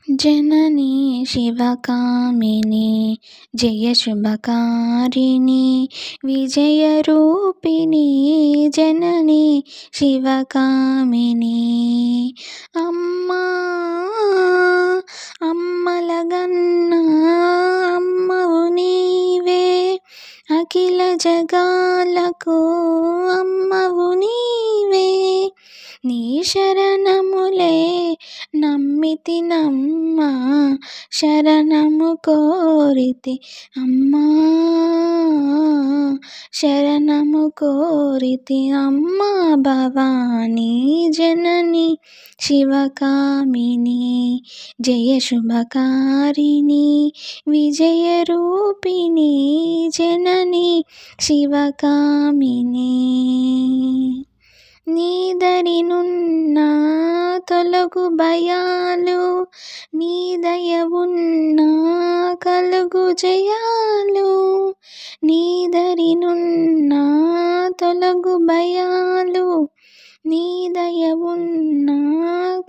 जननी शिवकामिनी जय शुभकारिणी विजयरूपिणी जननी शिवकामिनी अम्मा अम्मलगन्ना अम्मवु नीवे अखिल जगाలకు అమ్మవు నీవే నీ శరణములే నమ్మితినమ్మా శరణము కోరితి అమ్మా శరణము కోరితి అమ్మా భవానీ జనని శివకామిని జయ శుభకారిణి విజయరూపిణి జనని శివకామిని నీదరినున్న తొలగు భయాలు నీ దయవున్న కలుగు జయాలు నీదరినున్న తొలగు భయాలు నీ దయవున్న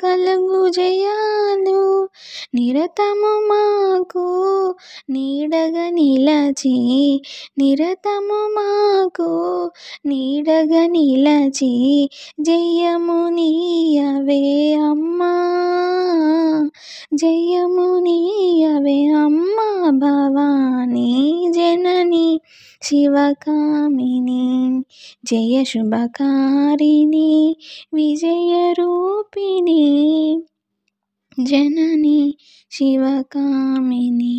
కలుగు జయాలు నిరతము మాకు నీడగా నిలచి నిరతము మాకు నీడగా నిలచి జయము నీయవే అమ్మా జయము నీయవే అమ్మా భవానీ జనని శివకామిని జయ శుభకారిణి విజయరూపిణి జనని శివకామిని.